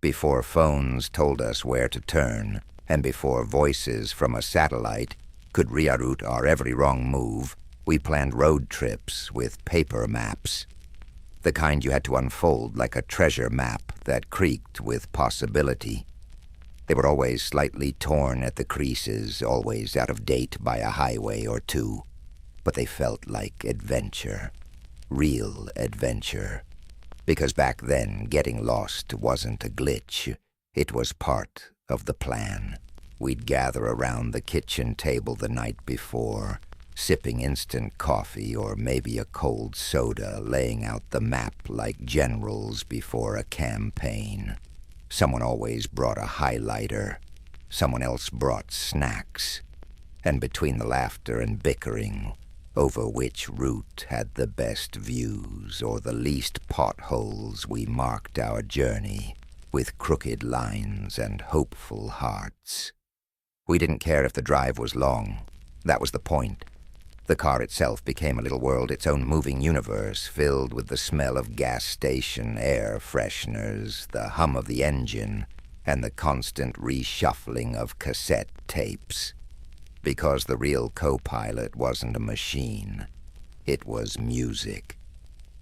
Before phones told us where to turn, and before voices from a satellite could reroute our every wrong move, we planned road trips with paper maps. The kind you had to unfold like a treasure map that creaked with possibility. They were always slightly torn at the creases, always out of date by a highway or two. But they felt like adventure. Real adventure. Because back then, getting lost wasn't a glitch. It was part of the plan. We'd gather around the kitchen table the night before, sipping instant coffee or maybe a cold soda, laying out the map like generals before a campaign. Someone always brought a highlighter. Someone else brought snacks. And between the laughter and bickering over which route had the best views or the least potholes, we marked our journey with crooked lines and hopeful hearts. We didn't care if the drive was long. That was the point. The car itself became a little world, its own moving universe, filled with the smell of gas station air fresheners, the hum of the engine, and the constant reshuffling of cassette tapes. Because the real co-pilot wasn't a machine. It was music.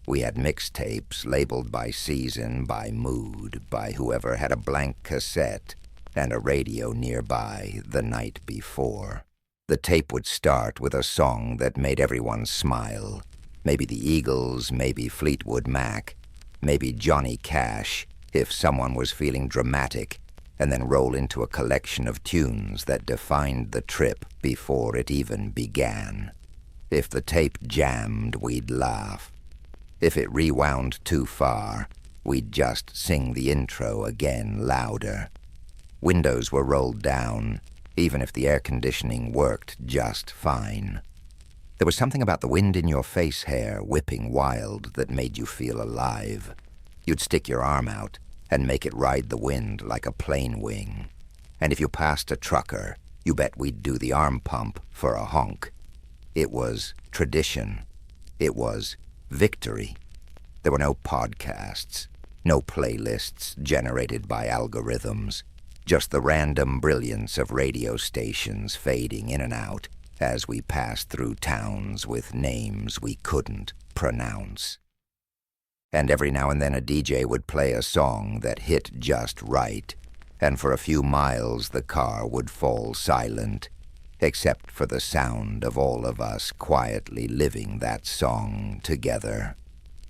We had mixtapes labeled by season, by mood, by whoever had a blank cassette, and a radio nearby the night before. The tape would start with a song that made everyone smile. Maybe the Eagles, maybe Fleetwood Mac, maybe Johnny Cash, if someone was feeling dramatic, and then roll into a collection of tunes that defined the trip before it even began. If the tape jammed, we'd laugh. If it rewound too far, we'd just sing the intro again louder. Windows were rolled down, even if the air conditioning worked just fine. There was something about the wind in your face hair whipping wild that made you feel alive. You'd stick your arm out and make it ride the wind like a plane wing. And if you passed a trucker, you bet we'd do the arm pump for a honk. It was tradition. It was victory. There were no podcasts, no playlists generated by algorithms, just the random brilliance of radio stations fading in and out as we passed through towns with names we couldn't pronounce. And every now and then a DJ would play a song that hit just right, and for a few miles the car would fall silent, except for the sound of all of us quietly living that song together.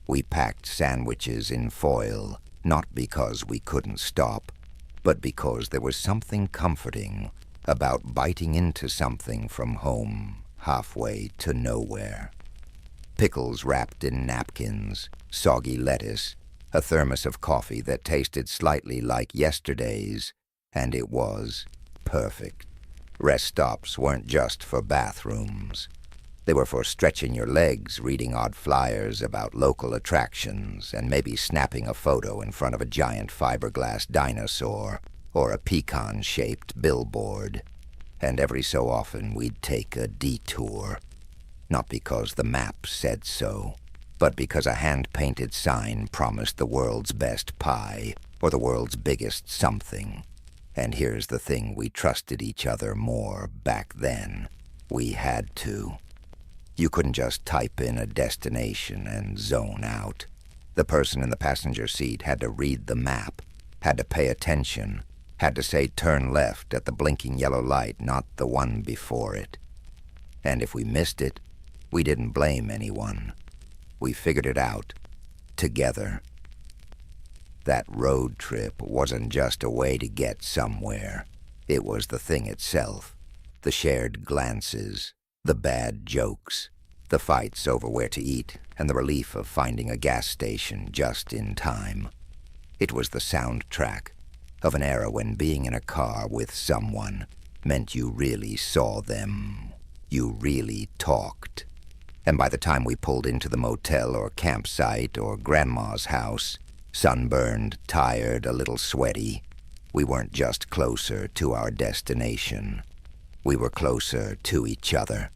We packed sandwiches in foil, not because we couldn't stop, but because there was something comforting about biting into something from home halfway to nowhere. Pickles wrapped in napkins, soggy lettuce, a thermos of coffee that tasted slightly like yesterday's, and it was perfect. Rest stops weren't just for bathrooms. They were for stretching your legs, reading odd flyers about local attractions, and maybe snapping a photo in front of a giant fiberglass dinosaur or a pecan-shaped billboard. And every so often we'd take a detour. Not because the map said so, but because a hand-painted sign promised the world's best pie or the world's biggest something. And here's the thing, we trusted each other more back then. We had to. You couldn't just type in a destination and zone out. The person in the passenger seat had to read the map, had to pay attention, had to say turn left at the blinking yellow light, not the one before it. And if we missed it, we didn't blame anyone. We figured it out, together. That road trip wasn't just a way to get somewhere. It was the thing itself. The shared glances, the bad jokes, the fights over where to eat, and the relief of finding a gas station just in time. It was the soundtrack of an era when being in a car with someone meant you really saw them. You really talked. And by the time we pulled into the motel or campsite or grandma's house, sunburned, tired, a little sweaty, we weren't just closer to our destination. We were closer to each other.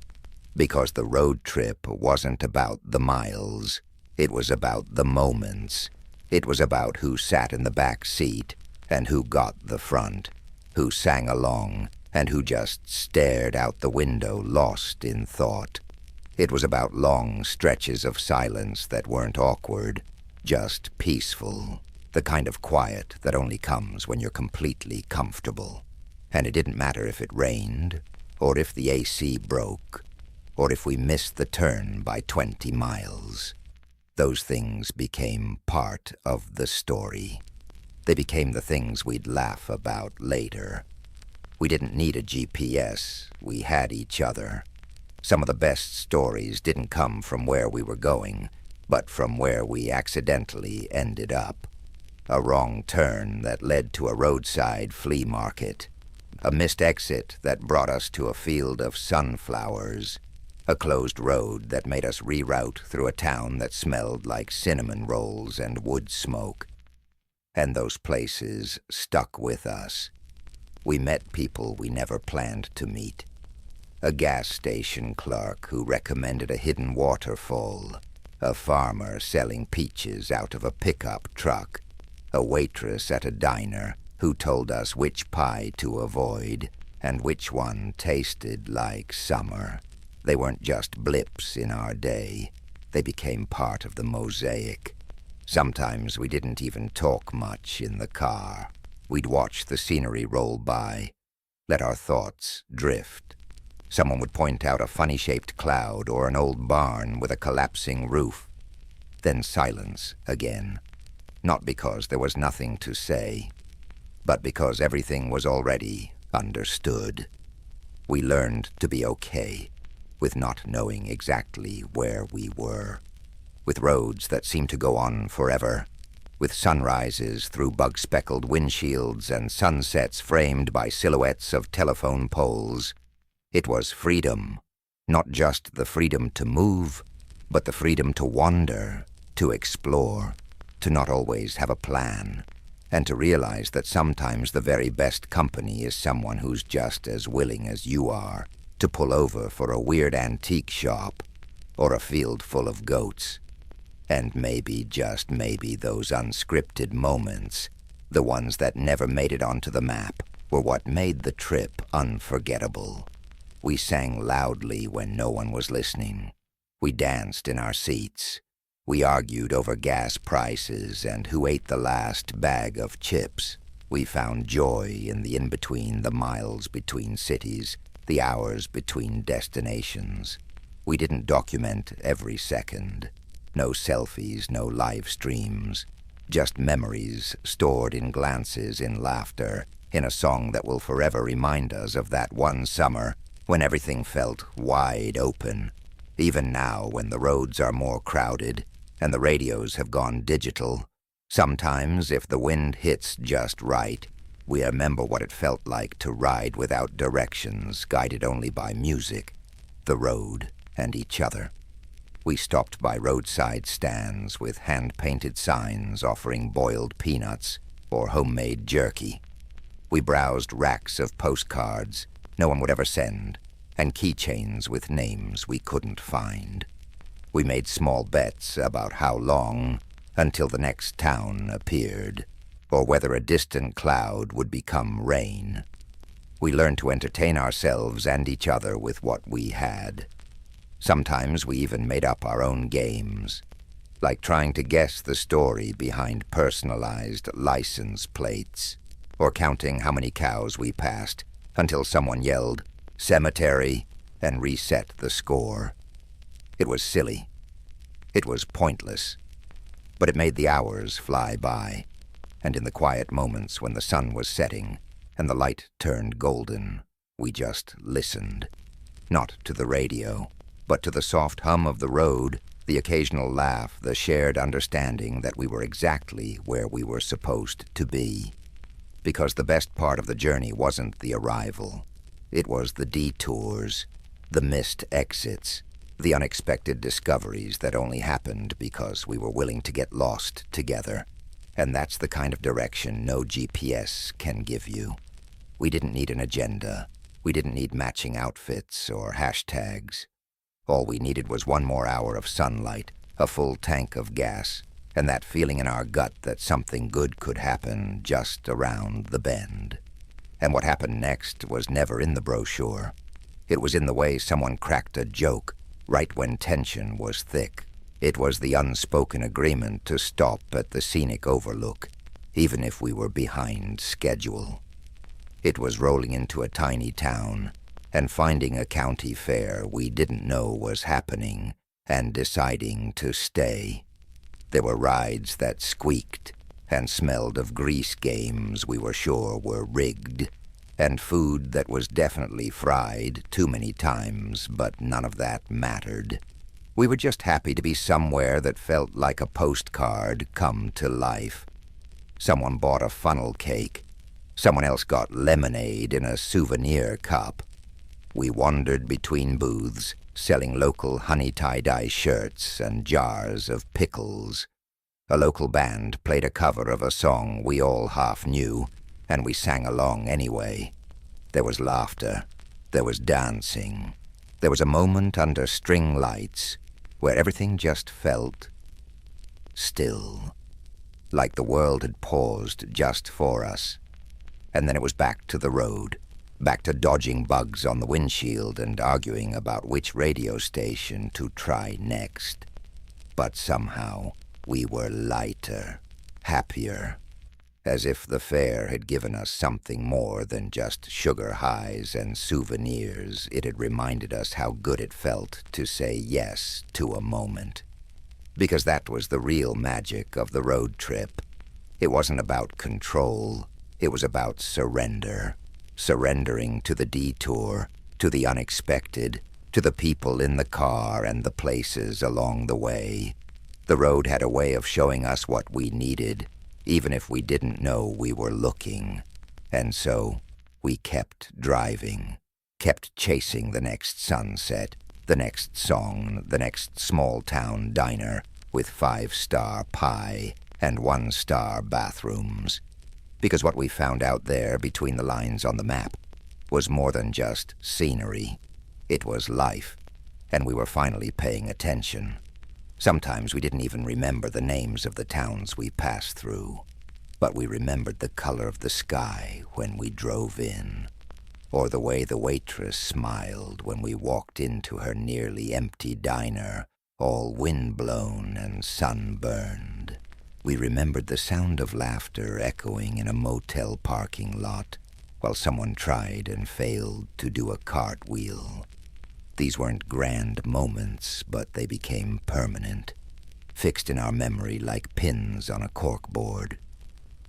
Because the road trip wasn't about the miles. It was about the moments. It was about who sat in the back seat, and who got the front, who sang along, and who just stared out the window lost in thought. It was about long stretches of silence that weren't awkward, just peaceful, the kind of quiet that only comes when you're completely comfortable. And it didn't matter if it rained, or if the AC broke, or if we missed the turn by 20 miles. Those things became part of the story. They became the things we'd laugh about later. We didn't need a GPS, we had each other. Some of the best stories didn't come from where we were going, but from where we accidentally ended up. A wrong turn that led to a roadside flea market. A missed exit that brought us to a field of sunflowers. A closed road that made us reroute through a town that smelled like cinnamon rolls and wood smoke. And those places stuck with us. We met people we never planned to meet. A gas station clerk who recommended a hidden waterfall. A farmer selling peaches out of a pickup truck. A waitress at a diner who told us which pie to avoid and which one tasted like summer. They weren't just blips in our day. They became part of the mosaic. Sometimes we didn't even talk much in the car. We'd watch the scenery roll by, let our thoughts drift. Someone would point out a funny-shaped cloud or an old barn with a collapsing roof. Then silence again. Not because there was nothing to say, but because everything was already understood. We learned to be okay with not knowing exactly where we were, with roads that seemed to go on forever, with sunrises through bug-speckled windshields and sunsets framed by silhouettes of telephone poles. It was freedom, not just the freedom to move, but the freedom to wander, to explore, to not always have a plan, and to realize that sometimes the very best company is someone who's just as willing as you are to pull over for a weird antique shop or a field full of goats. And maybe, just maybe, those unscripted moments, the ones that never made it onto the map, were what made the trip unforgettable. We sang loudly when no one was listening. We danced in our seats. We argued over gas prices and who ate the last bag of chips. We found joy in the in-between, the miles between cities, the hours between destinations. We didn't document every second. No selfies, no live streams. Just memories stored in glances, in laughter, in a song that will forever remind us of that one summer when everything felt wide open. Even now, when the roads are more crowded and the radios have gone digital, sometimes, if the wind hits just right, we remember what it felt like to ride without directions, guided only by music, the road, and each other. We stopped by roadside stands with hand-painted signs offering boiled peanuts or homemade jerky. We browsed racks of postcards no one would ever send, and keychains with names we couldn't find. We made small bets about how long until the next town appeared, or whether a distant cloud would become rain. We learned to entertain ourselves and each other with what we had. Sometimes we even made up our own games, like trying to guess the story behind personalized license plates, or counting how many cows we passed until someone yelled, "Cemetery," and reset the score. It was silly. It was pointless. But it made the hours fly by, and in the quiet moments when the sun was setting and the light turned golden, we just listened. Not to the radio, but to the soft hum of the road, the occasional laugh, the shared understanding that we were exactly where we were supposed to be. Because the best part of the journey wasn't the arrival. It was the detours, the missed exits, the unexpected discoveries that only happened because we were willing to get lost together. And that's the kind of direction no GPS can give you. We didn't need an agenda. We didn't need matching outfits or hashtags. All we needed was one more hour of sunlight, a full tank of gas, and that feeling in our gut that something good could happen just around the bend. And what happened next was never in the brochure. It was in the way someone cracked a joke right when tension was thick. It was the unspoken agreement to stop at the scenic overlook, even if we were behind schedule. It was rolling into a tiny town and finding a county fair we didn't know was happening and deciding to stay. There were rides that squeaked and smelled of grease games we were sure were rigged, and food that was definitely fried too many times, but none of that mattered. We were just happy to be somewhere that felt like a postcard come to life. Someone bought a funnel cake. Someone else got lemonade in a souvenir cup. We wandered between booths, selling local honey tie-dye shirts and jars of pickles. A local band played a cover of a song we all half knew, and we sang along anyway. There was laughter. There was dancing. There was a moment under string lights where everything just felt still, like the world had paused just for us. And then it was back to the road, back to dodging bugs on the windshield and arguing about which radio station to try next. But somehow we were lighter, happier, as if the fair had given us something more than just sugar highs and souvenirs. It had reminded us how good it felt to say yes to a moment. Because that was the real magic of the road trip. It wasn't about control. It was about surrender. Surrendering to the detour, to the unexpected, to the people in the car and the places along the way. The road had a way of showing us what we needed, even if we didn't know we were looking. And so we kept driving, kept chasing the next sunset, the next song, the next small-town diner with 5-star pie and 1-star bathrooms. Because what we found out there between the lines on the map was more than just scenery. It was life, and we were finally paying attention. Sometimes we didn't even remember the names of the towns we passed through, but we remembered the color of the sky when we drove in, or the way the waitress smiled when we walked into her nearly empty diner, all wind-blown and sunburned. We remembered the sound of laughter echoing in a motel parking lot while someone tried and failed to do a cartwheel. These weren't grand moments, but they became permanent, fixed in our memory like pins on a corkboard.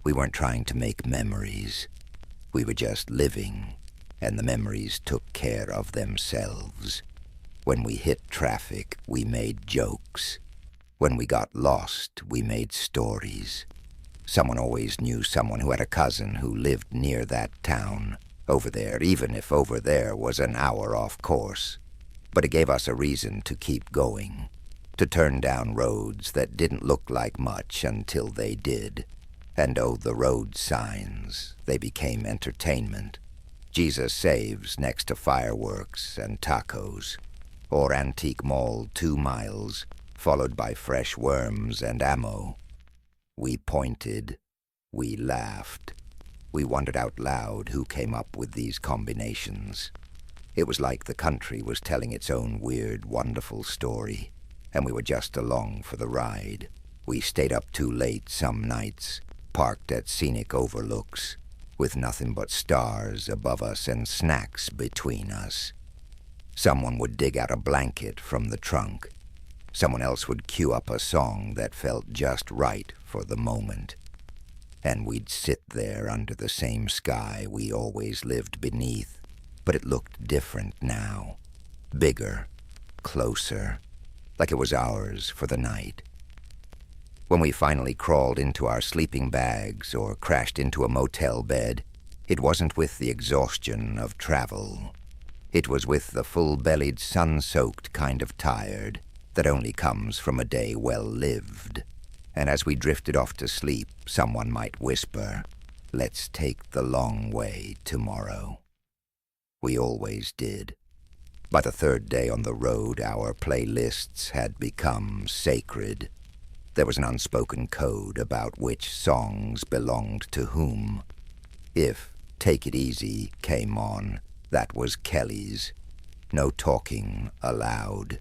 We weren't trying to make memories. We were just living, and the memories took care of themselves. When we hit traffic, we made jokes. When we got lost, we made stories. Someone always knew someone who had a cousin who lived near that town, over there, even if over there was an hour off course. But it gave us a reason to keep going, to turn down roads that didn't look like much until they did. And oh, the road signs, they became entertainment. Jesus Saves next to fireworks and tacos, or Antique Mall 2 miles, followed by fresh worms and ammo. We pointed. We laughed. We wondered out loud who came up with these combinations. It was like the country was telling its own weird, wonderful story, and we were just along for the ride. We stayed up too late some nights, parked at scenic overlooks, with nothing but stars above us and snacks between us. Someone would dig out a blanket from the trunk. Someone else would cue up a song that felt just right for the moment. And we'd sit there under the same sky we always lived beneath, but it looked different now. Bigger, closer, like it was ours for the night. When we finally crawled into our sleeping bags or crashed into a motel bed, it wasn't with the exhaustion of travel. It was with the full-bellied, sun-soaked kind of tired that only comes from a day well lived. And as we drifted off to sleep, someone might whisper, "Let's take the long way tomorrow." We always did. By the third day on the road, our playlists had become sacred. There was an unspoken code about which songs belonged to whom. If Take It Easy came on, that was Kelly's. No talking allowed.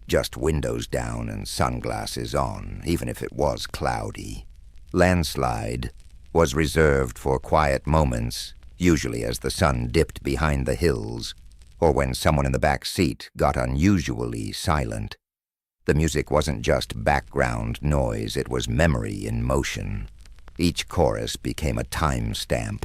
Just windows down and sunglasses on, even if it was cloudy. Landslide was reserved for quiet moments, usually as the sun dipped behind the hills, or when someone in the back seat got unusually silent. The music wasn't just background noise, it was memory in motion. Each chorus became a timestamp.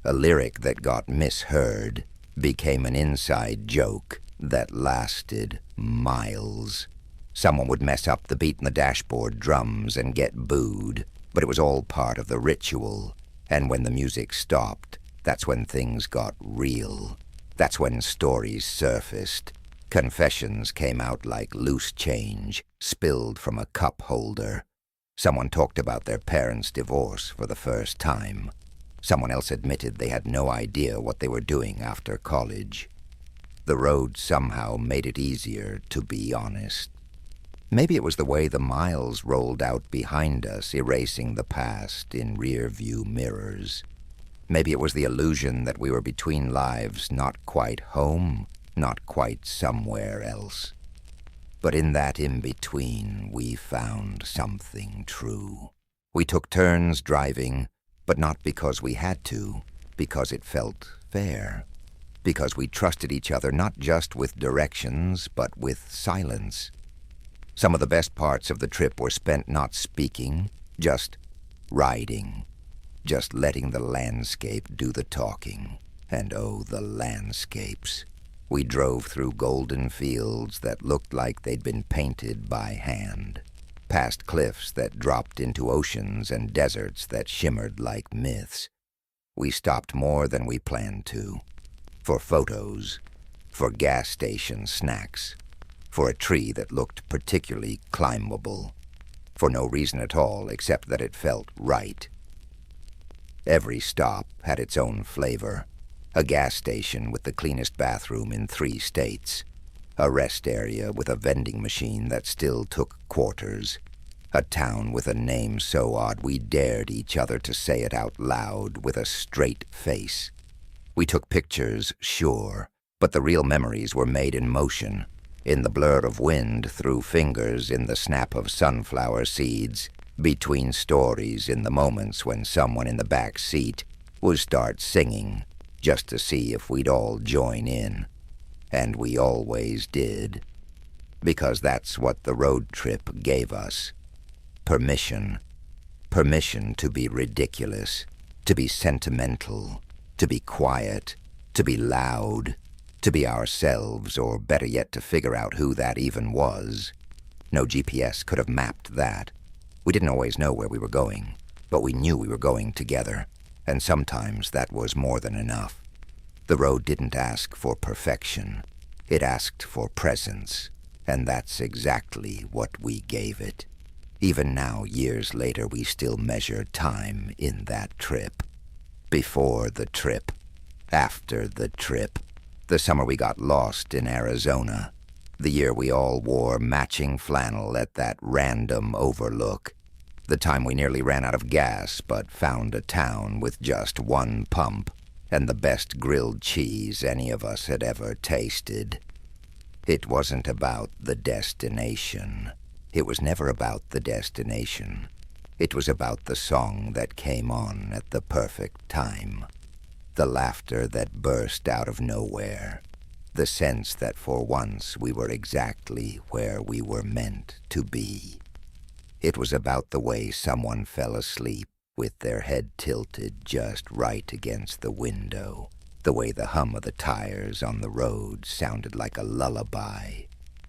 A lyric that got misheard became an inside joke that lasted miles. Someone would mess up the beat in the dashboard drums and get booed, but it was all part of the ritual. And when the music stopped, that's when things got real. That's when stories surfaced. Confessions came out like loose change, spilled from a cup holder. Someone talked about their parents' divorce for the first time. Someone else admitted they had no idea what they were doing after college. The road somehow made it easier to be honest. Maybe it was the way the miles rolled out behind us, erasing the past in rear-view mirrors. Maybe it was the illusion that we were between lives, not quite home, not quite somewhere else. But in that in-between, we found something true. We took turns driving, but not because we had to, because it felt fair. Because we trusted each other not just with directions, but with silence. Some of the best parts of the trip were spent not speaking, just riding. Just letting the landscape do the talking. And oh, the landscapes. We drove through golden fields that looked like they'd been painted by hand. Past cliffs that dropped into oceans and deserts that shimmered like myths. We stopped more than we planned to. For photos, for gas station snacks, for a tree that looked particularly climbable, for no reason at all except that it felt right. Every stop had its own flavor. A gas station with the cleanest bathroom in 3 states. A rest area with a vending machine that still took quarters. A town with a name so odd we dared each other to say it out loud with a straight face. We took pictures, sure, but the real memories were made in motion, in the blur of wind through fingers, in the snap of sunflower seeds, between stories, in the moments when someone in the back seat would start singing, just to see if we'd all join in. And we always did. Because that's what the road trip gave us. Permission. Permission to be ridiculous, to be sentimental, to be quiet, to be loud, to be ourselves, or better yet, to figure out who that even was. No GPS could have mapped that. We didn't always know where we were going, but we knew we were going together, and sometimes that was more than enough. The road didn't ask for perfection. It asked for presence, and that's exactly what we gave it. Even now, years later, we still measure time in that trip. Before the trip. After the trip. The summer we got lost in Arizona. The year we all wore matching flannel at that random overlook. The time we nearly ran out of gas but found a town with just 1 pump and the best grilled cheese any of us had ever tasted. It wasn't about the destination. It was never about the destination. It was about the song that came on at the perfect time. The laughter that burst out of nowhere. The sense that for once we were exactly where we were meant to be. It was about the way someone fell asleep with their head tilted just right against the window. The way the hum of the tires on the road sounded like a lullaby.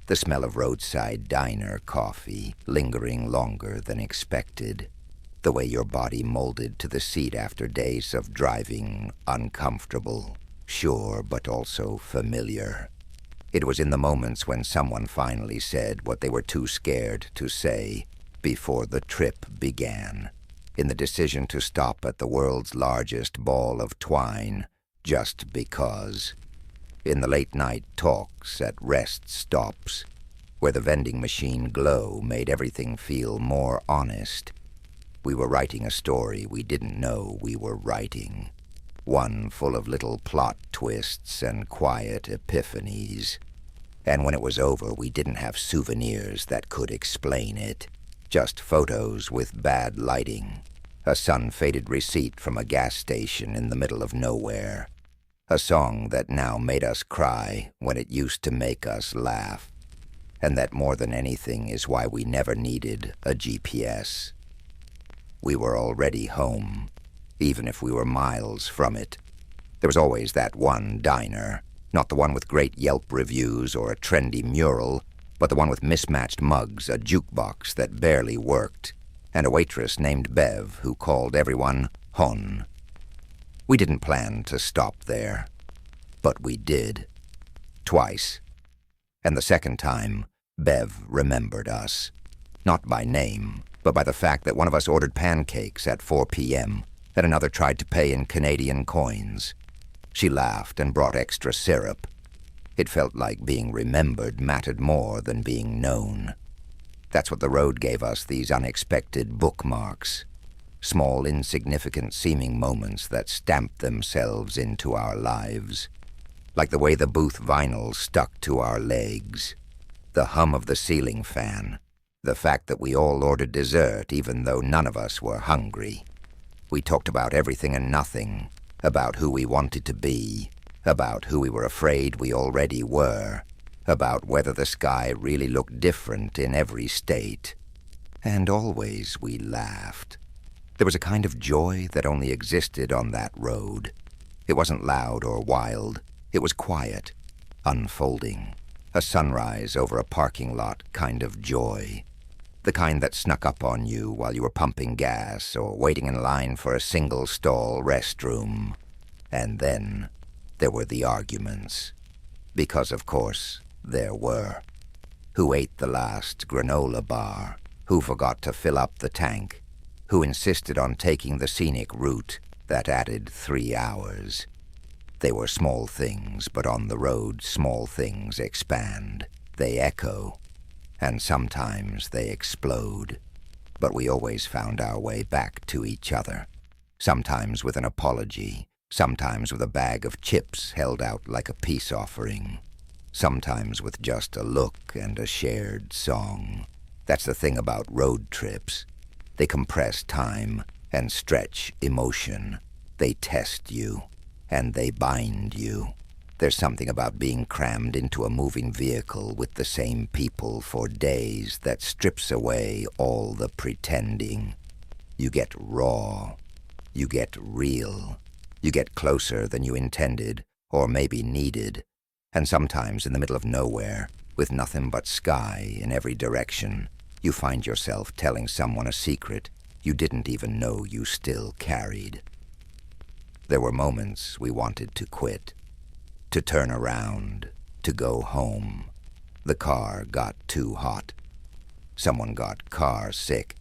The smell of roadside diner coffee lingering longer than expected. The way your body molded to the seat after days of driving uncomfortable, sure, but also familiar. It was in the moments when someone finally said what they were too scared to say before the trip began. In the decision to stop at the world's largest ball of twine, just because. In the late-night talks at rest stops. where the vending machine glow made everything feel more honest. We were writing a story we didn't know we were writing, one full of little plot twists and quiet epiphanies. And when it was over, we didn't have souvenirs that could explain it, just photos with bad lighting, a sun-faded receipt from a gas station in the middle of nowhere, a song that now made us cry when it used to make us laugh. And that more than anything is why we never needed a GPS. We were already home, even if we were miles from it. There was always that one diner, not the one with great Yelp reviews or a trendy mural, but the one with mismatched mugs, a jukebox that barely worked, and a waitress named Bev who called everyone Hon. We didn't plan to stop there, but we did. Twice. And the second time, Bev remembered us. Not by name, but by the fact that one of us ordered pancakes at 4 p.m., and another tried to pay in Canadian coins. She laughed and brought extra syrup. It felt like being remembered mattered more than being known. That's what the road gave us, these unexpected bookmarks. Small, insignificant-seeming moments that stamped themselves into our lives. Like the way the booth vinyl stuck to our legs, the hum of the ceiling fan, the fact that we all ordered dessert even though none of us were hungry. We talked about everything and nothing, about who we wanted to be, about who we were afraid we already were, about whether the sky really looked different in every state. And always we laughed. There was a kind of joy that only existed on that road. It wasn't loud or wild. It was quiet, unfolding, a sunrise over a parking lot kind of joy, the kind that snuck up on you while you were pumping gas or waiting in line for a single-stall restroom. And then there were the arguments, because of course there were. Who ate the last granola bar? Who forgot to fill up the tank? Who insisted on taking the scenic route that added 3 hours? They were small things, but on the road small things expand. They echo, and sometimes they explode. But we always found our way back to each other, sometimes with an apology, sometimes with a bag of chips held out like a peace offering, sometimes with just a look and a shared song. That's the thing about road trips. They compress time and stretch emotion. They test you. And they bind you. There's something about being crammed into a moving vehicle with the same people for days that strips away all the pretending. You get raw. You get real. You get closer than you intended, or maybe needed. And sometimes in the middle of nowhere, with nothing but sky in every direction, you find yourself telling someone a secret you didn't even know you still carried. There were moments we wanted to quit, to turn around, to go home. The car got too hot. Someone got car sick.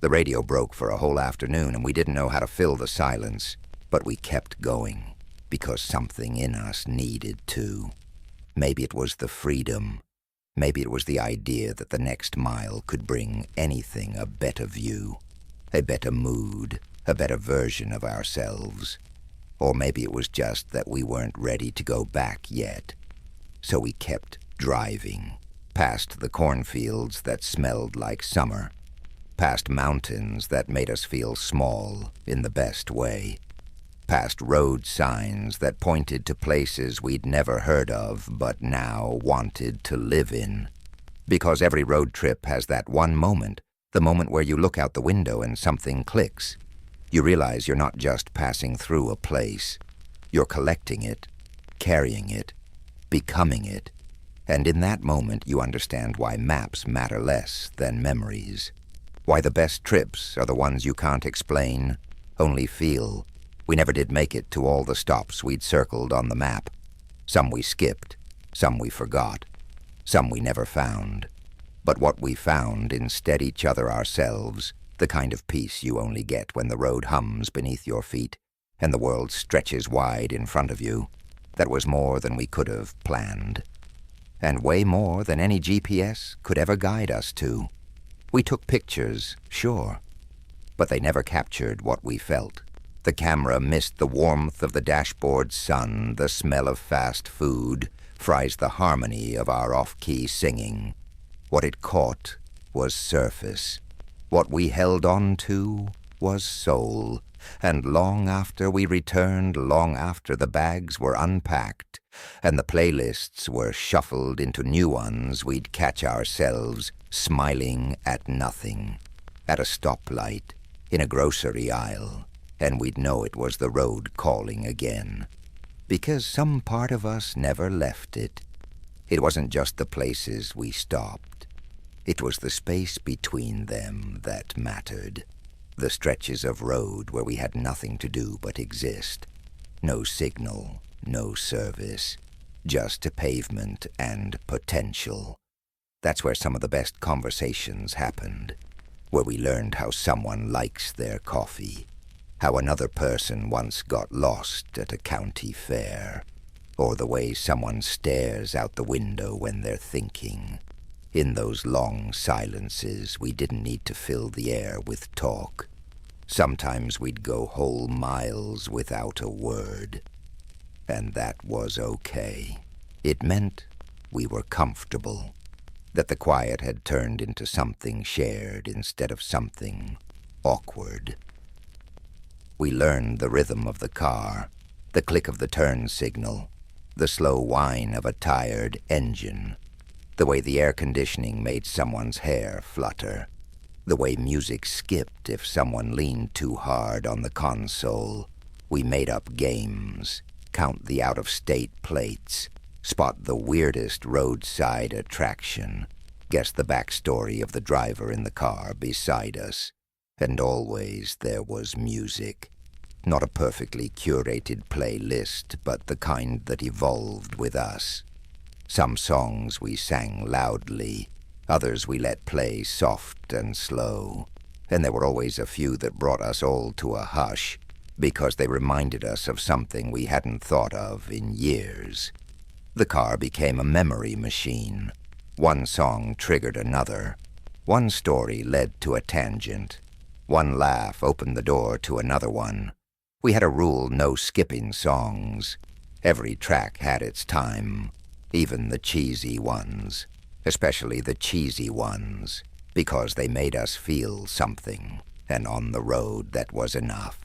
The radio broke for a whole afternoon and we didn't know how to fill the silence, but we kept going because something in us needed to. Maybe it was the freedom. Maybe it was the idea that the next mile could bring anything a better view, a better mood, a better version of ourselves. Or maybe it was just that we weren't ready to go back yet. So we kept driving, past the cornfields that smelled like summer, past mountains that made us feel small in the best way, past road signs that pointed to places we'd never heard of but now wanted to live in. Because every road trip has that one moment, the moment where you look out the window and something clicks. You realize you're not just passing through a place. You're collecting it, carrying it, becoming it. And in that moment, you understand why maps matter less than memories. Why the best trips are the ones you can't explain, only feel. We never did make it to all the stops we'd circled on the map. Some we skipped, some we forgot, some we never found. But what we found instead each other ourselves, the kind of peace you only get when the road hums beneath your feet and the world stretches wide in front of you. That was more than we could have planned. and way more than any GPS could ever guide us to. We took pictures, sure, but they never captured what we felt. The camera missed the warmth of the dashboard sun, the smell of fast food, fries the harmony of our off-key singing. What it caught was surface. What we held on to was soul. And long after we returned, long after the bags were unpacked, and the playlists were shuffled into new ones, we'd catch ourselves smiling at nothing, at a stoplight, in a grocery aisle, and we'd know it was the road calling again. Because some part of us never left it. It wasn't just the places we stopped. It was the space between them that mattered. The stretches of road where we had nothing to do but exist. No signal, no service, just a pavement and potential. That's where some of the best conversations happened, where we learned how someone likes their coffee, how another person once got lost at a county fair, or the way someone stares out the window when they're thinking. In those long silences, we didn't need to fill the air with talk. Sometimes we'd go whole miles without a word. And that was okay. It meant we were comfortable, that the quiet had turned into something shared instead of something awkward. We learned the rhythm of the car, the click of the turn signal, the slow whine of a tired engine, the way the air conditioning made someone's hair flutter, the way music skipped if someone leaned too hard on the console. We made up games, count the out-of-state plates, spot the weirdest roadside attraction, guess the backstory of the driver in the car beside us. And always there was music. Not a perfectly curated playlist, but the kind that evolved with us. Some songs we sang loudly, others we let play soft and slow, and there were always a few that brought us all to a hush, because they reminded us of something we hadn't thought of in years. The car became a memory machine. One song triggered another. One story led to a tangent. One laugh opened the door to another one. We had a rule: no skipping songs. Every track had its time. Even the cheesy ones, especially the cheesy ones, because they made us feel something, and on the road that was enough.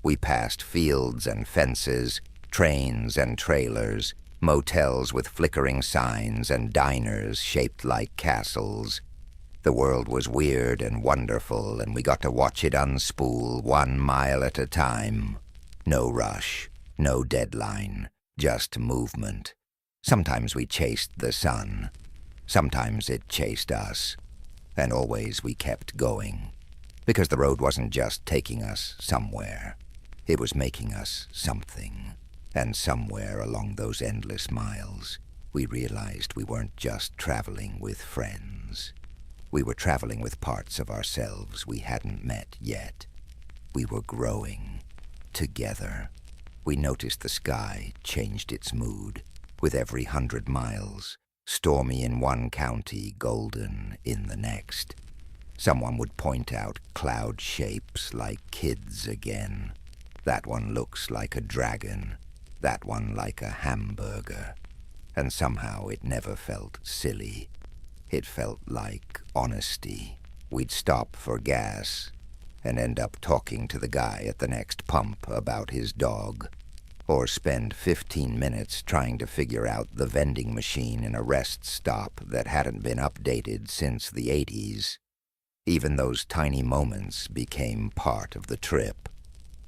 We passed fields and fences, trains and trailers, motels with flickering signs, and diners shaped like castles. The world was weird and wonderful, and we got to watch it unspool 1 mile at a time. No rush, no deadline, just movement. Sometimes we chased the sun. Sometimes it chased us. And always we kept going. Because the road wasn't just taking us somewhere. It was making us something. And somewhere along those endless miles, we realized we weren't just traveling with friends. We were traveling with parts of ourselves we hadn't met yet. We were growing together. We noticed the sky changed its mood with every 100 miles, stormy in one county, golden in the next. Someone would point out cloud shapes like kids again. That one looks like a dragon, that one like a hamburger. And somehow it never felt silly. It felt like honesty. We'd stop for gas and end up talking to the guy at the next pump about his dog, or spend 15 minutes trying to figure out the vending machine in a rest stop that hadn't been updated since the 80s. Even those tiny moments became part of the trip.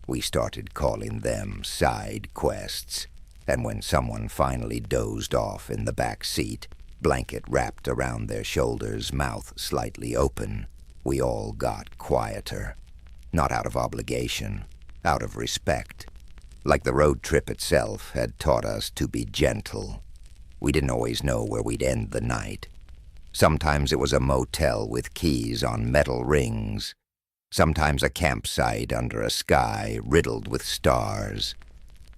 We started calling them side quests, and when someone finally dozed off in the back seat, blanket wrapped around their shoulders, mouth slightly open, we all got quieter. Not out of obligation, out of respect. Like the road trip itself had taught us to be gentle. We didn't always know where we'd end the night. Sometimes it was a motel with keys on metal rings. Sometimes a campsite under a sky riddled with stars.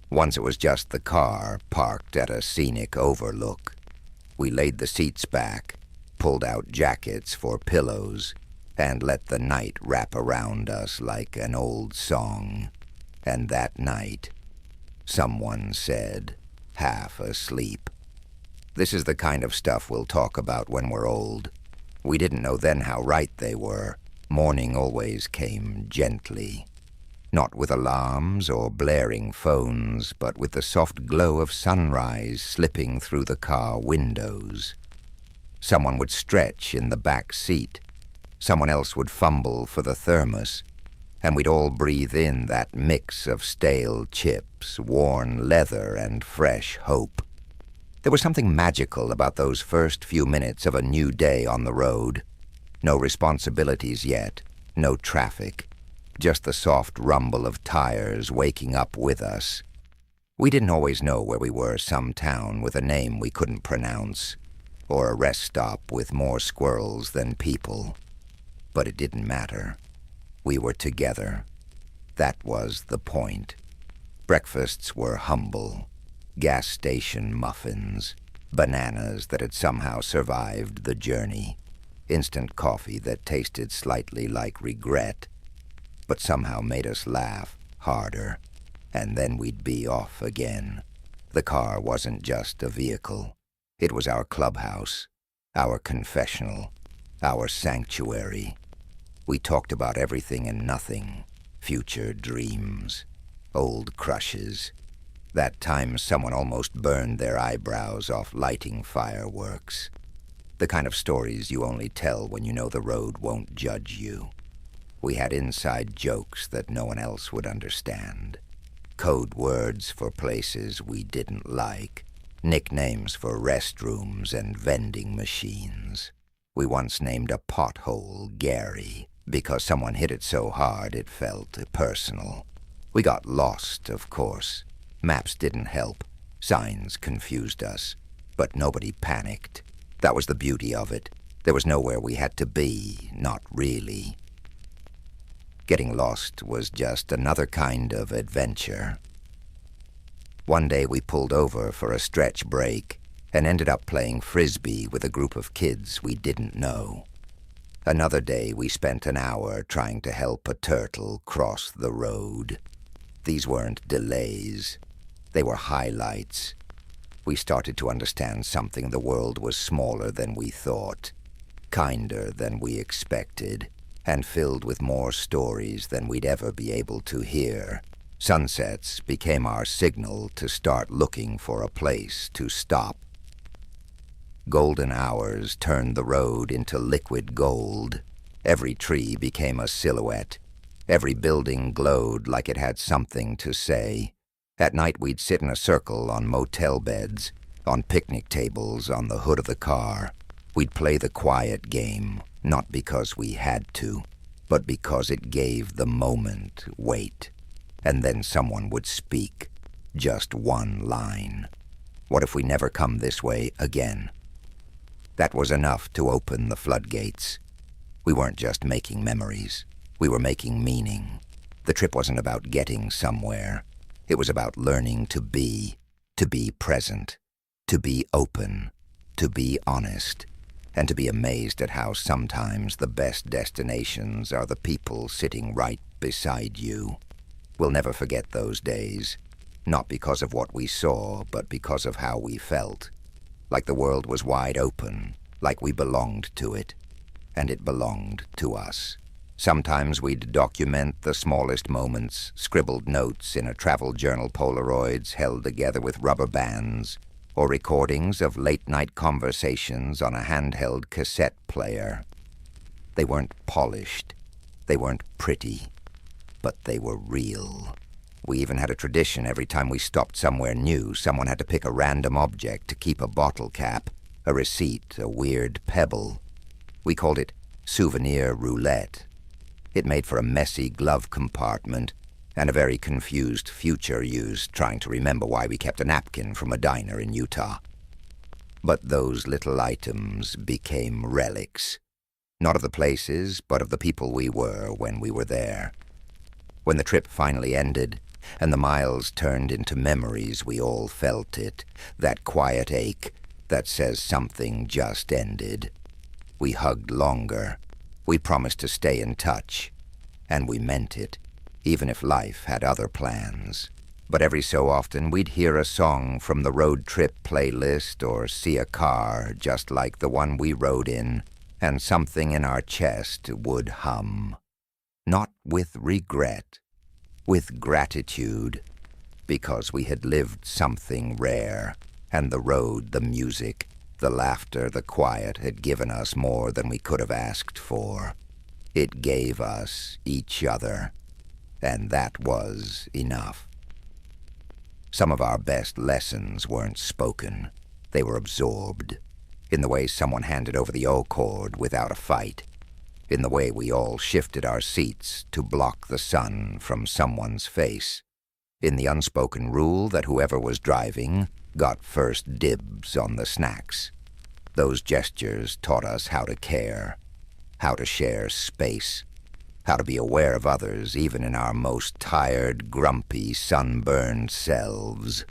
Once it was just the car parked at a scenic overlook. We laid the seats back, pulled out jackets for pillows, and let the night wrap around us like an old song. And that night, someone said, half asleep, "This is the kind of stuff we'll talk about when we're old." We didn't know then how right they were. Morning always came gently. Not with alarms or blaring phones, but with the soft glow of sunrise slipping through the car windows. Someone would stretch in the back seat. Someone else would fumble for the thermos, and we'd all breathe in that mix of stale chips, worn leather, and fresh hope. There was something magical about those first few minutes of a new day on the road. No responsibilities yet, no traffic, just the soft rumble of tires waking up with us. We didn't always know where we were, some town with a name we couldn't pronounce, or a rest stop with more squirrels than people. But it didn't matter. We were together. That was the point. Breakfasts were humble. Gas station muffins, bananas that had somehow survived the journey, instant coffee that tasted slightly like regret, but somehow made us laugh harder, and then we'd be off again. The car wasn't just a vehicle. It was our clubhouse, our confessional, our sanctuary. We talked about everything and nothing, future dreams, old crushes, that time someone almost burned their eyebrows off lighting fireworks. The kind of stories you only tell when you know the road won't judge you. We had inside jokes that no one else would understand. Code words for places we didn't like. Nicknames for restrooms and vending machines. We once named a pothole Gary because someone hit it so hard it felt personal. We got lost, of course. Maps didn't help. Signs confused us. But nobody panicked. That was the beauty of it. There was nowhere we had to be, not really. Getting lost was just another kind of adventure. One day we pulled over for a stretch break and ended up playing frisbee with a group of kids we didn't know. Another day we spent an hour trying to help a turtle cross the road. These weren't delays. They were highlights. We started to understand something. The world was smaller than we thought, kinder than we expected, and filled with more stories than we'd ever be able to hear. Sunsets became our signal to start looking for a place to stop. Golden hours turned the road into liquid gold. Every tree became a silhouette. Every building glowed like it had something to say. At night we'd sit in a circle on motel beds, on picnic tables, on the hood of the car. We'd play the quiet game, not because we had to, but because it gave the moment weight. And then someone would speak, just one line. What if we never come this way again? That was enough to open the floodgates. We weren't just making memories. We were making meaning. The trip wasn't about getting somewhere. It was about learning to be present, to be open, to be honest, and to be amazed at how sometimes the best destinations are the people sitting right beside you. We'll never forget those days, not because of what we saw, but because of how we felt. Like the world was wide open, like we belonged to it, and it belonged to us. Sometimes we'd document the smallest moments, scribbled notes in a travel journal, Polaroids held together with rubber bands, or recordings of late-night conversations on a handheld cassette player. They weren't polished, they weren't pretty, but they were real. We even had a tradition. Every time we stopped somewhere new, someone had to pick a random object to keep: a bottle cap, a receipt, a weird pebble. We called it souvenir roulette. It made for a messy glove compartment and a very confused future use trying to remember why we kept a napkin from a diner in Utah. But those little items became relics, not of the places, but of the people we were when we were there. When the trip finally ended and the miles turned into memories, we all felt it, that quiet ache, that says something just ended. We hugged longer. We promised to stay in touch. And we meant it, even if life had other plans. But every so often we'd hear a song from the road trip playlist or see a car just like the one we rode in, and something in our chest would hum. Not with regret, with gratitude, because we had lived something rare, and the road, the music, the laughter, the quiet had given us more than we could have asked for. It gave us each other, and that was enough. Some of our best lessons weren't spoken. They were absorbed, in the way someone handed over the O-chord without a fight, in the way we all shifted our seats to block the sun from someone's face, in the unspoken rule that whoever was driving got first dibs on the snacks. Those gestures taught us how to care, how to share space, how to be aware of others even in our most tired, grumpy, sunburned selves.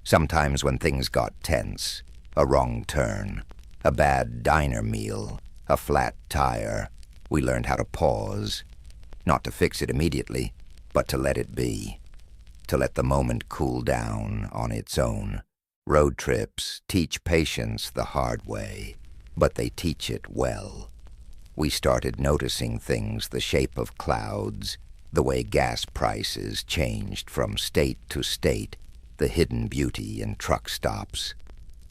Sometimes when things got tense, a wrong turn, a bad diner meal, a flat tire, we learned how to pause, not to fix it immediately, but to let it be, to let the moment cool down on its own. Road trips teach patience the hard way, but they teach it well. We started noticing things, the shape of clouds, the way gas prices changed from state to state, the hidden beauty in truck stops.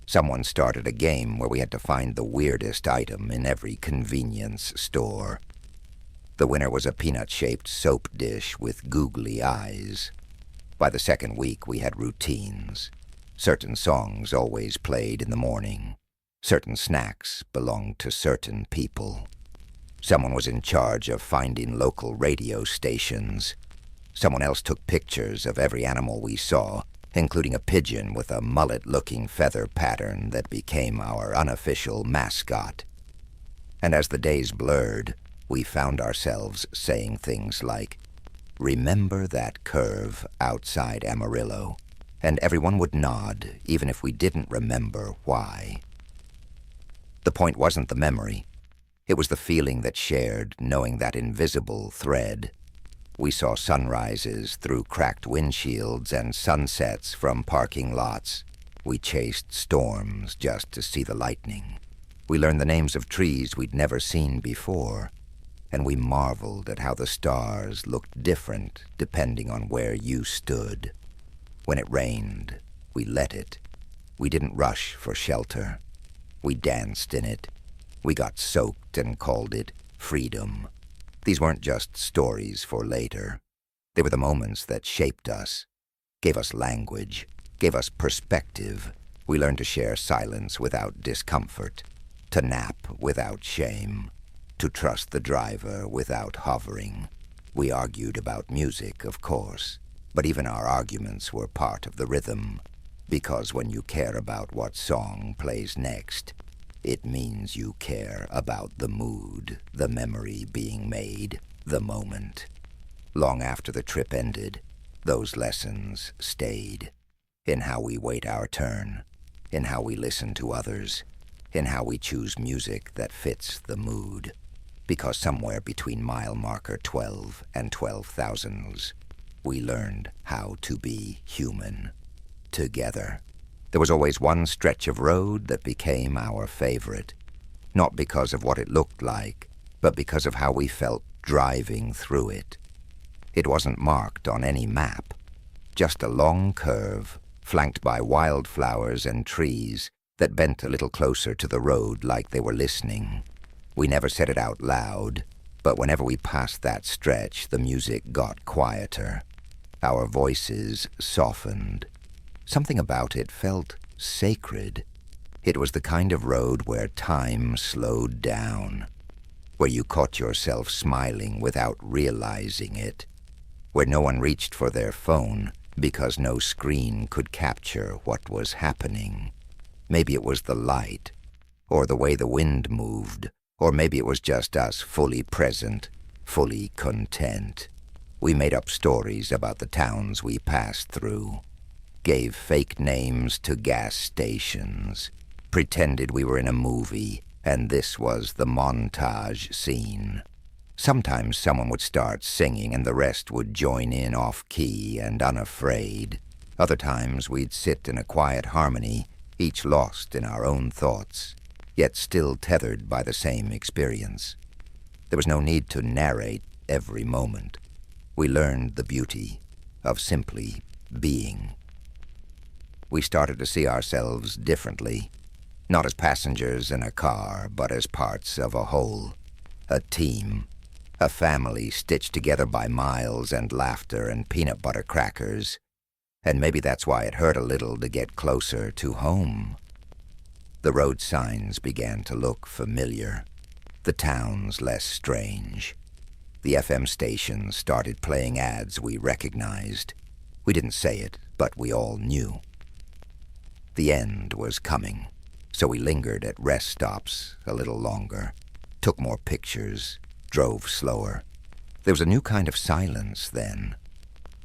Someone started a game where we had to find the weirdest item in every convenience store. The winner was a peanut-shaped soap dish with googly eyes. By the second week, we had routines. Certain songs always played in the morning. Certain snacks belonged to certain people. Someone was in charge of finding local radio stations. Someone else took pictures of every animal we saw, including a pigeon with a mullet-looking feather pattern that became our unofficial mascot. And as the days blurred, we found ourselves saying things like, "Remember that curve outside Amarillo?" And everyone would nod, even if we didn't remember why. The point wasn't the memory. It was the feeling that shared, knowing that invisible thread. We saw sunrises through cracked windshields and sunsets from parking lots. We chased storms just to see the lightning. We learned the names of trees we'd never seen before, and we marveled at how the stars looked different depending on where you stood. When it rained, we let it. We didn't rush for shelter. We danced in it. We got soaked and called it freedom. These weren't just stories for later. They were the moments that shaped us, gave us language, gave us perspective. We learned to share silence without discomfort, to nap without shame, to trust the driver without hovering. We argued about music, of course, but even our arguments were part of the rhythm, because when you care about what song plays next, it means you care about the mood, the memory being made, the moment. Long after the trip ended, those lessons stayed. In how we wait our turn, in how we listen to others, in how we choose music that fits the mood. Because somewhere between mile marker 12 and 12,000s, we learned how to be human, together. There was always one stretch of road that became our favorite, not because of what it looked like, but because of how we felt driving through it. It wasn't marked on any map, just a long curve, flanked by wildflowers and trees that bent a little closer to the road like they were listening. We never said it out loud, but whenever we passed that stretch, the music got quieter. Our voices softened. Something about it felt sacred. It was the kind of road where time slowed down, where you caught yourself smiling without realizing it, where no one reached for their phone because no screen could capture what was happening. Maybe it was the light, or the way the wind moved, or maybe it was just us fully present, fully content. We made up stories about the towns we passed through, gave fake names to gas stations, pretended we were in a movie, and this was the montage scene. Sometimes someone would start singing and the rest would join in off-key and unafraid. Other times we'd sit in a quiet harmony, each lost in our own thoughts, yet still tethered by the same experience. There was no need to narrate every moment. We learned the beauty of simply being. We started to see ourselves differently, not as passengers in a car, but as parts of a whole, a team, a family stitched together by miles and laughter and peanut butter crackers. And maybe that's why it hurt a little to get closer to home. The road signs began to look familiar, the towns less strange. The FM stations started playing ads we recognized. We didn't say it, but we all knew. The end was coming, so we lingered at rest stops a little longer, took more pictures, drove slower. There was a new kind of silence then.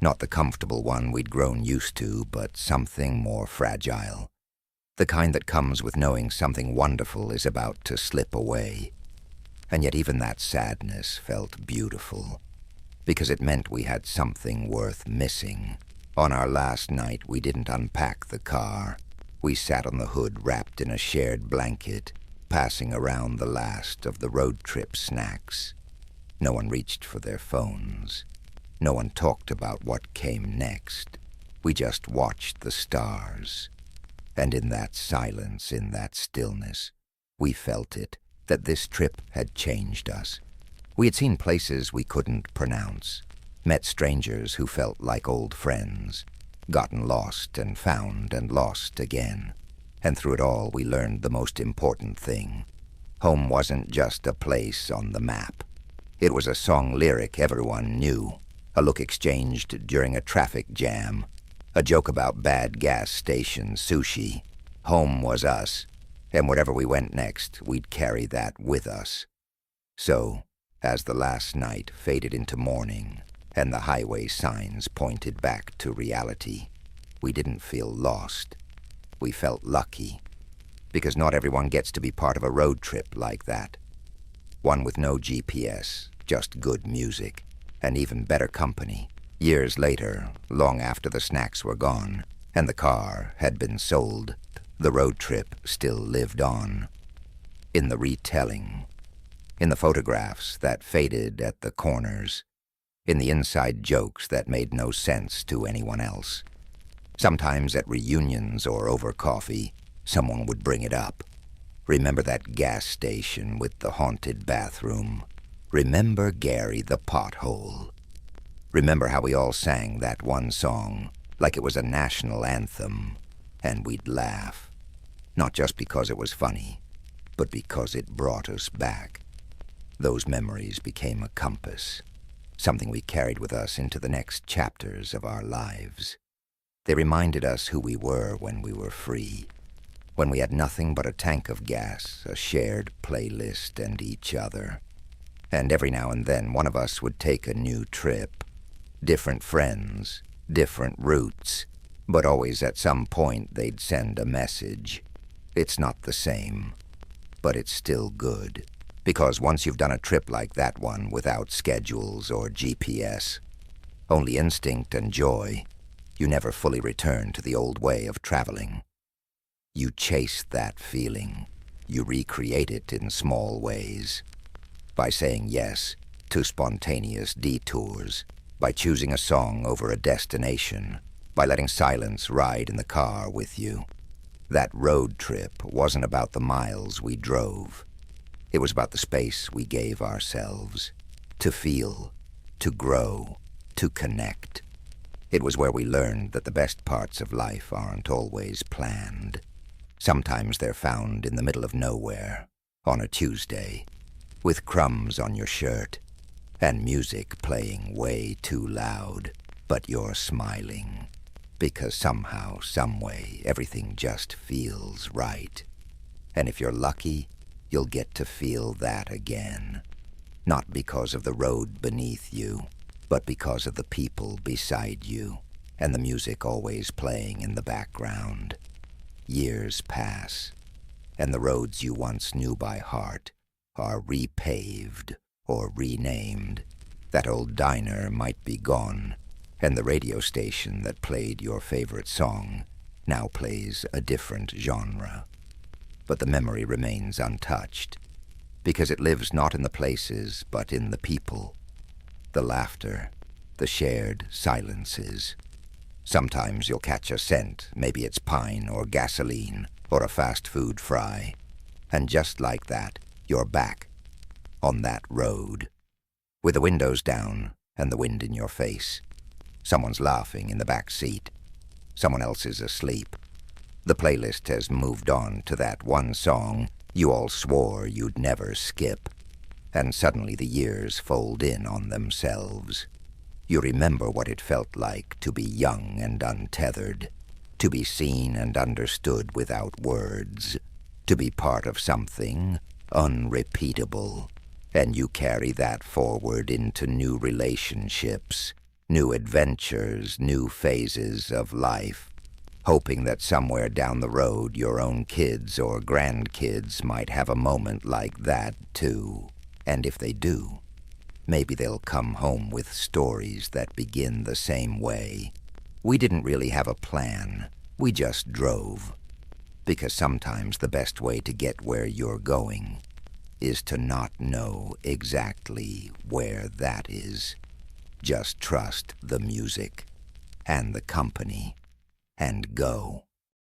Not the comfortable one we'd grown used to, but something more fragile. The kind that comes with knowing something wonderful is about to slip away. And yet even that sadness felt beautiful, because it meant we had something worth missing. On our last night, we didn't unpack the car. We sat on the hood wrapped in a shared blanket, passing around the last of the road trip snacks. No one reached for their phones. No one talked about what came next. We just watched the stars. And in that silence, in that stillness, we felt it, that this trip had changed us. We had seen places we couldn't pronounce, met strangers who felt like old friends, gotten lost and found and lost again. And through it all, we learned the most important thing. Home wasn't just a place on the map. It was a song lyric everyone knew, a look exchanged during a traffic jam, a joke about bad gas station sushi. Home was us, and wherever we went next, we'd carry that with us. So, as the last night faded into morning, and the highway signs pointed back to reality, we didn't feel lost. We felt lucky, because not everyone gets to be part of a road trip like that. One with no GPS, just good music, and even better company. Years later, long after the snacks were gone, and the car had been sold, the road trip still lived on. In the retelling, in the photographs that faded at the corners, in the inside jokes that made no sense to anyone else. Sometimes at reunions or over coffee, someone would bring it up. Remember that gas station with the haunted bathroom? Remember Gary the Pothole? Remember how we all sang that one song, like it was a national anthem, and we'd laugh. Not just because it was funny, but because it brought us back. Those memories became a compass, something we carried with us into the next chapters of our lives. They reminded us who we were when we were free, when we had nothing but a tank of gas, a shared playlist, and each other. And every now and then one of us would take a new trip. Different friends, different routes, but always at some point they'd send a message. It's not the same, but it's still good. Because once you've done a trip like that one without schedules or GPS, only instinct and joy, you never fully return to the old way of traveling. You chase that feeling. You recreate it in small ways. By saying yes to spontaneous detours, by choosing a song over a destination, by letting silence ride in the car with you. That road trip wasn't about the miles we drove. It was about the space we gave ourselves to feel, to grow, to connect. It was where we learned that the best parts of life aren't always planned. Sometimes they're found in the middle of nowhere, on a Tuesday, with crumbs on your shirt, and music playing way too loud, but you're smiling, because somehow, someway, everything just feels right. And if you're lucky, you'll get to feel that again, not because of the road beneath you, but because of the people beside you, and the music always playing in the background. Years pass, and the roads you once knew by heart are repaved or renamed. That old diner might be gone, and the radio station that played your favorite song now plays a different genre. But the memory remains untouched, because it lives not in the places, but in the people, the laughter, the shared silences. Sometimes you'll catch a scent, maybe it's pine or gasoline or a fast food fry, and just like that, you're back on that road, with the windows down and the wind in your face. Someone's laughing in the back seat. Someone else is asleep. The playlist has moved on to that one song you all swore you'd never skip, and suddenly the years fold in on themselves. You remember what it felt like to be young and untethered, to be seen and understood without words, to be part of something unrepeatable, and you carry that forward into new relationships, new adventures, new phases of life, hoping that somewhere down the road your own kids or grandkids might have a moment like that too. And if they do, maybe they'll come home with stories that begin the same way. We didn't really have a plan, we just drove. Because sometimes the best way to get where you're going is to not know exactly where that is. Just trust the music and the company and go.